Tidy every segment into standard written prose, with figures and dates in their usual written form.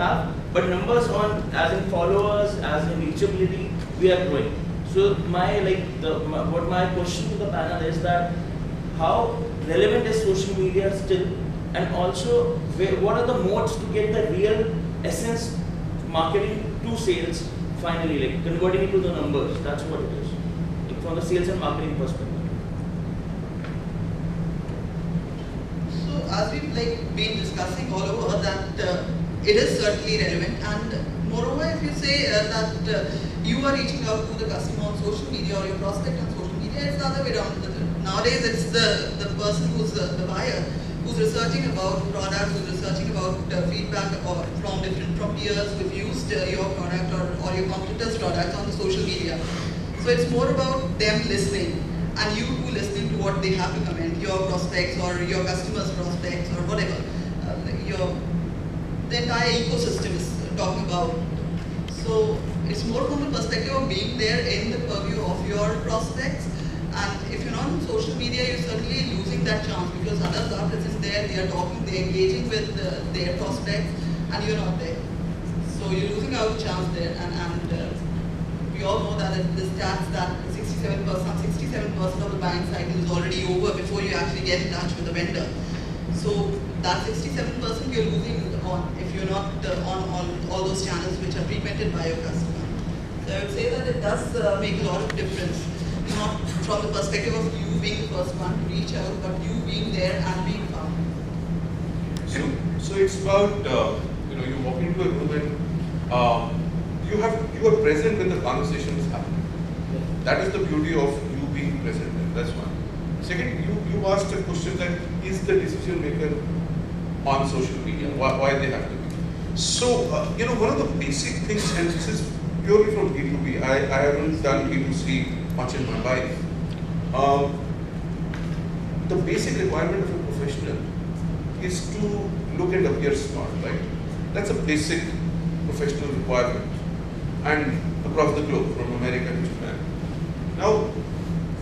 have, but numbers on, as in followers, as in reachability, we are growing. So what my question to the panel is that how relevant is social media still, and also what are the modes to get the real essence marketing to sales finally, like converting it to the numbers. That's what it is, like from the sales and marketing perspective. So as we've been discussing all over that it is certainly relevant, and moreover if you say that you are reaching out to the customer on social media or your prospect on social media, it's the other way around. Nowadays it's the person who's the buyer who's researching about products, who's researching about feedback from peers who've used your product or your competitor's products on the social media. So it's more about them listening, and you listening to what they have to comment, your prospects or your customers' prospects or whatever. The entire ecosystem is talking about. So it's more from the perspective of being there in the purview of your prospects. And if you're not on social media, you're certainly losing that chance, because others are present there, they are talking, they're engaging with their prospects, and you're not there. So you're losing out the chance there. And we all know that the stats that 67% of the buying cycle is already over before you actually get in touch with the vendor. So that 67% you're losing on if you're not on all those channels which are frequented by your customer. So I would say that it does make a lot of difference, not from the perspective of you being the first one to reach out, but you being there and being found. So it's about you walk into a room and you are present when the conversation is happening. That is the beauty of you being present. That's one. Second, you asked a question that is the decision maker on social media, why they have to be. So, one of the basic things, and this is purely from B2B, I haven't done B2C much in my life. The basic requirement of a professional is to look and appear smart, right? That's a basic professional requirement, and across the globe, from America to Japan. Now,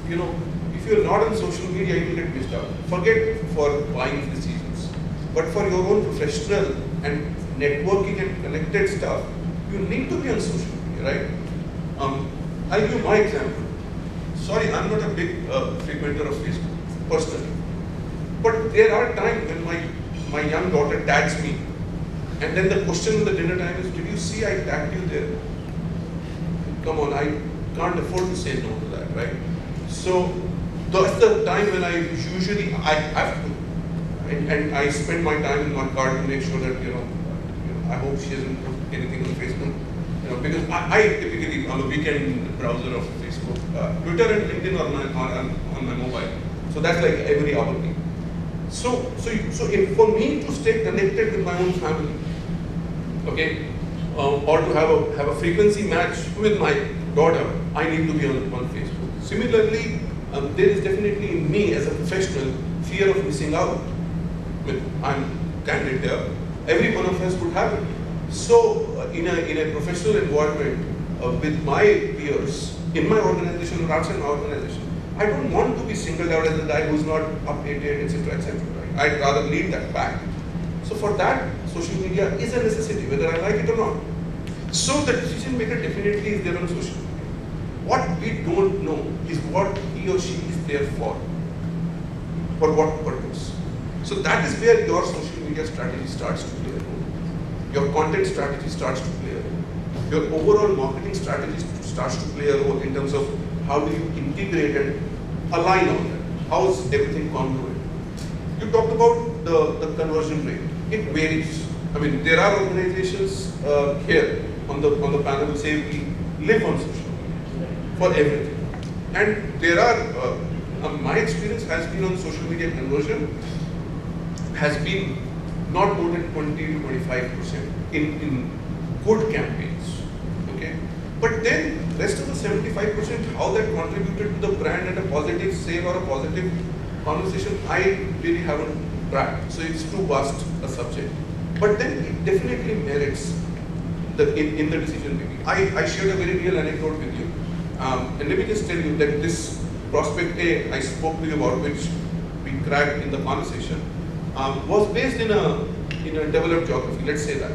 if you're not on social media, you will get missed out. Forget for buying decisions. But for your own professional and networking and connected stuff, you need to be on social media, right? I'll give you my example. Sorry, I'm not a big frequenter of Facebook, personally. But there are times when my young daughter tags me, and then the question in the dinner time is, did you see I tagged you there? Come on, I can't afford to say no to that, right? So that's the time when I have to, and I spend my time in my car to make sure that I hope she hasn't put anything on Facebook, because I typically on the weekend browser of Facebook, Twitter and LinkedIn on my mobile. So that's like every hour. So for me to stay connected with my own family, okay, or to have a frequency match with my daughter, I need to be on Facebook. Similarly, there is definitely in me as a professional fear of missing out. I'm candid here. Every one of us would have it. So in a professional environment with my peers, in my organization or outside my organization, I don't want to be singled out as the guy who's not updated, etc., etc. Right? I'd rather leave that back. So for that, social media is a necessity, whether I like it or not. So the decision maker definitely is there on social media. What we don't know is what he or she is there for what purpose. So that is where your social media strategy starts to play a role. Your content strategy starts to play a role. Your overall marketing strategy starts to play a role in terms of how do you integrate and align on that. How is everything congruent? You talked about the conversion rate. It varies. I mean, there are organizations here on the panel who say we live on social media for everything. And there are, my experience has been on social media conversion has been not more than 20 to 25% in good campaigns. Okay, but then rest of the 75%, how that contributed to the brand and a positive sale or a positive conversation, I really haven't tracked. So it's too vast a subject. But then it definitely merits in the decision making. I shared a very real anecdote with you, and let me just tell you that this prospect A I spoke to you about, which we cracked in the conversation, was based in a developed geography. Let's say that.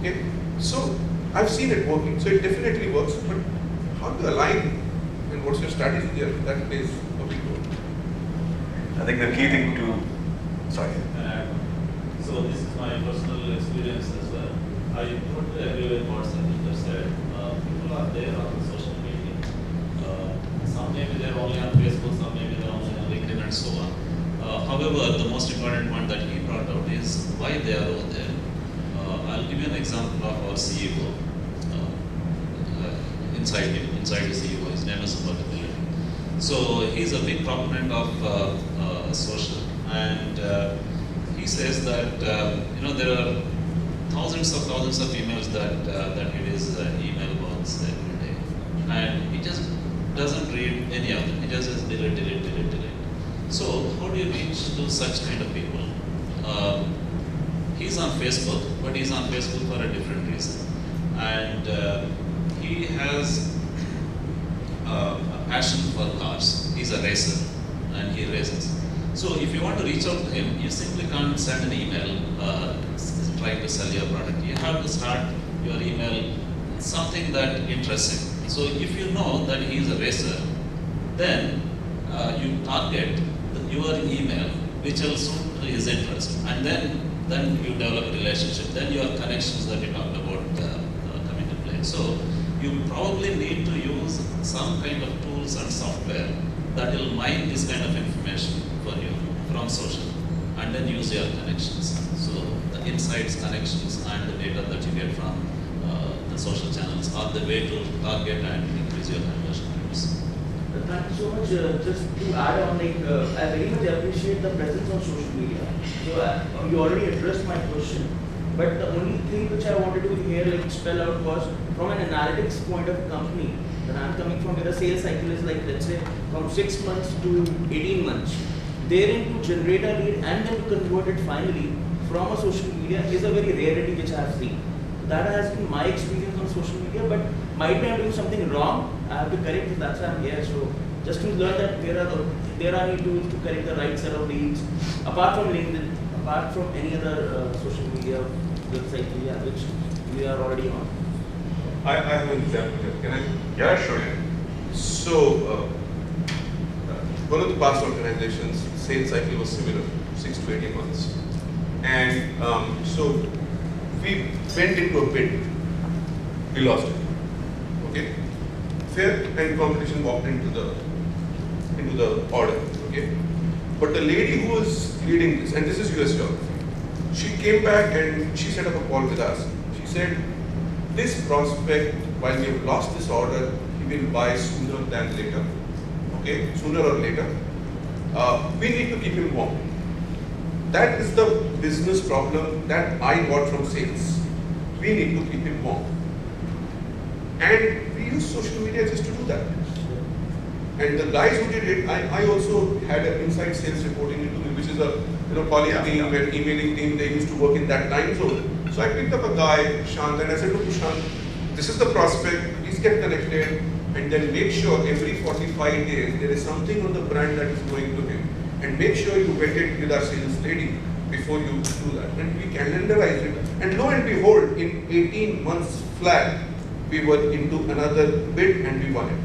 Okay, so I've seen it working, so it definitely works, but how to align and what's your strategy there? That plays a big role. I think the key thing to, sorry. So this is my personal experience as well. I totally agree with what Satinder said. People are there on social media. Some maybe they're only on Facebook, some maybe they're only on LinkedIn and so on. However, the most important point that he brought out is why they are over there. I'll give you an example of our CEO. Inside the CEO, his name is Vinod. So he's a big proponent of social, and he says that there are thousands of emails that hit his email box every day, and he just doesn't read any of them. He just says delete. So how do you reach to such kind of people? He's on Facebook, but he's on Facebook for a different reason, and he has a passion for cars. He's a racer, and he races. So if you want to reach out to him, you simply can't send an email trying to sell your product. You have to start your email something that interests him. So if you know that he is a racer, then you target your email which will suit his interest, and then you develop a relationship. Then your connections that you talked about come into play. So you probably need to use some kind of tools and software that will mine this kind of information for you from social, and then use your connections. So the insights, connections, and the data that you get from the social channels are the way to target and increase your conversion rates. Thank you so much. Just to add on, I very much appreciate the presence on social media. So you already addressed my question, but the only thing which I wanted to here spell out was from an analytics point of company that I'm coming from, where the sales cycle is let's say from 6 months to 18 months. Therein to generate a lead and then to convert it finally from a social media is a very rarity which I have seen. That has been my experience on social media, but might be I'm doing something wrong. I have to correct it. That's why I'm here. So just to learn that there are any tools to correct the right set of leads, apart from LinkedIn, apart from any other social media website which we are already on. I have an example here. Can I? Yeah, sure. So, one of the past organizations, sales cycle was similar, 6 to 18 months. And so, we went into a bid, we lost it. Okay? Fair and competition walked into the order. Okay? But the lady who was leading this, and this is US geography, she came back and she set up a call with us. She said, this prospect, while we have lost this order, he will buy sooner than later. Okay, sooner or later. We need to keep him warm. That is the business problem that I got from sales. We need to keep him warm. And we use social media just to do that. And the guys who did it, I also had an inside sales reporting into me, which is a calling team and emailing team. They used to work in that time zone. So I picked up a guy, Shant, and I said, look, Shant, this is the prospect, please get connected, and then make sure every 45 days there is something on the brand that is going to him. And make sure you vet it with our sales lady before you do that. And we calendarize it. And lo and behold, in 18 months flat, we were into another bid and we won it.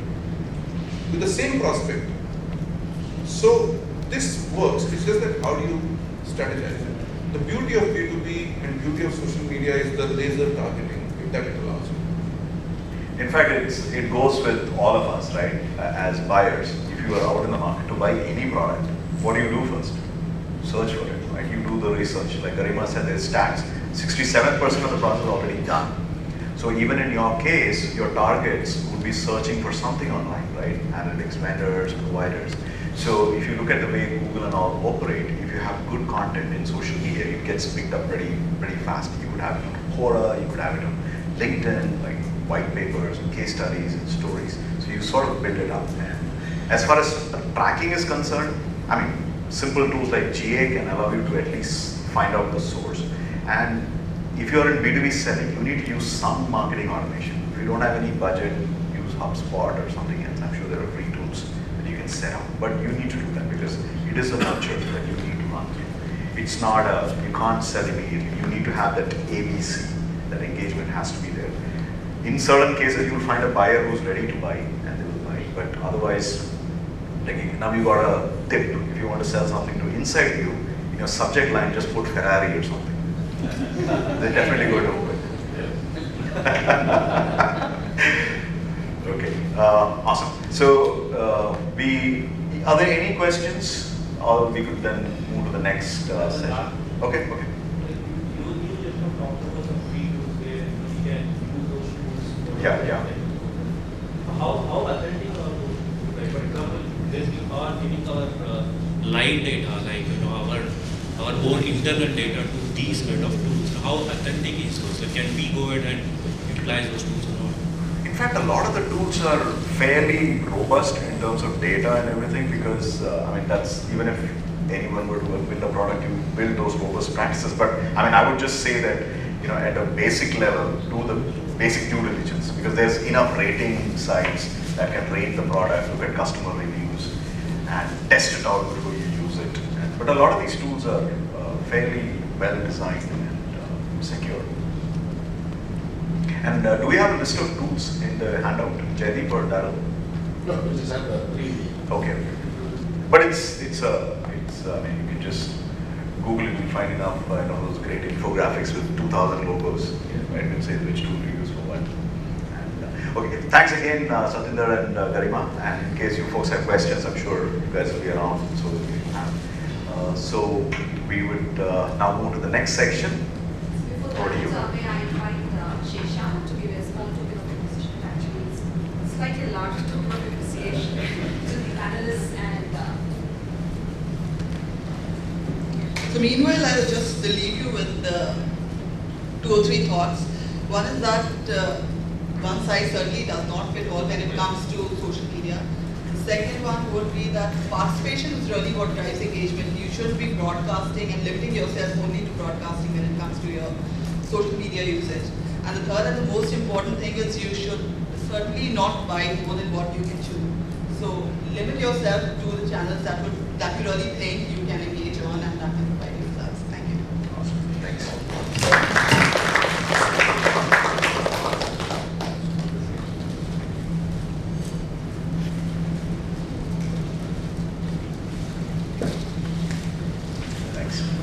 With the same prospect. So this works. It's just that how do you strategize it? The beauty of B2B and beauty of social media is the laser targeting that it allows you. In fact, it goes with all of us, right? As buyers, if you are out in the market to buy any product, what do you do first? Search for it, right? You do the research. Like Garima said, there's stats. 67% of the process is already done. So even in your case, your targets would be searching for something online, right? Analytics vendors, providers. So if you look at the way Google and all operate, if you have good content in social media, it gets picked up pretty fast. You would have it on Quora, you would have it on LinkedIn, like white papers and case studies and stories. So you sort of build it up. And as far as tracking is concerned, I mean, simple tools like GA can allow you to at least find out the source. And if you're in B2B selling, you need to use some marketing automation. If you don't have any budget, use HubSpot or something else. I'm sure there are free tools that you can set up. But you need to do that because it is a nurture that you need to run through. It's not you can't sell immediately. You need to have that ABC, that engagement has to be there. In certain cases, you'll find a buyer who's ready to buy and they will buy. But otherwise, like now you got a tip. If you want to sell something to InsideView, in your subject line, just put Ferrari or something. They're definitely going to open. Okay, awesome. So, are there any questions? Or we could then move to the next session. Okay, okay. You just talked about some free tools where we can use those tools. Yeah. How authentic are those tools? Like for example, we are giving our live data, like our own internal data to these kind of tools. How authentic is those? Like, can we go ahead and utilize those tools or not? In fact, a lot of the tools are fairly robust in terms of data and everything because, that's even if anyone were to build a product, you build those robust practices. But, I would just say that, at a basic level, do the basic due diligence because there's enough rating sites that can rate the product, look at customer reviews, and test it out before you use it. But a lot of these tools are fairly well designed and secure. And do we have a list of tools in the handout, Jaideep or Darryl? No, we just have the 3. Okay. But you can just Google it and find enough, those great infographics with 2,000 logos, right? You can say which tool to use for what. And, okay, thanks again, Satinder and Garima. And in case you folks have questions, I'm sure you guys will be around, so that we have. So we would now move to the next section. Before Over to you. that, may I invite Sheshan to give a small token of appreciation. Actually, it's slightly larger token of appreciation to the panelists and. So meanwhile, I will just leave you with 2 or 3 thoughts. One is that one size certainly does not fit all when it comes to social media. The second one would be that participation is really what drives engagement. You shouldn't be broadcasting and limiting yourself only to broadcasting when it comes to your social media usage. And the third and the most important thing is you should certainly not buy more than what you can chew. So limit yourself to the channels that you really think you can engage on and that can provide you results. Thank you. Awesome. Thanks. Thanks.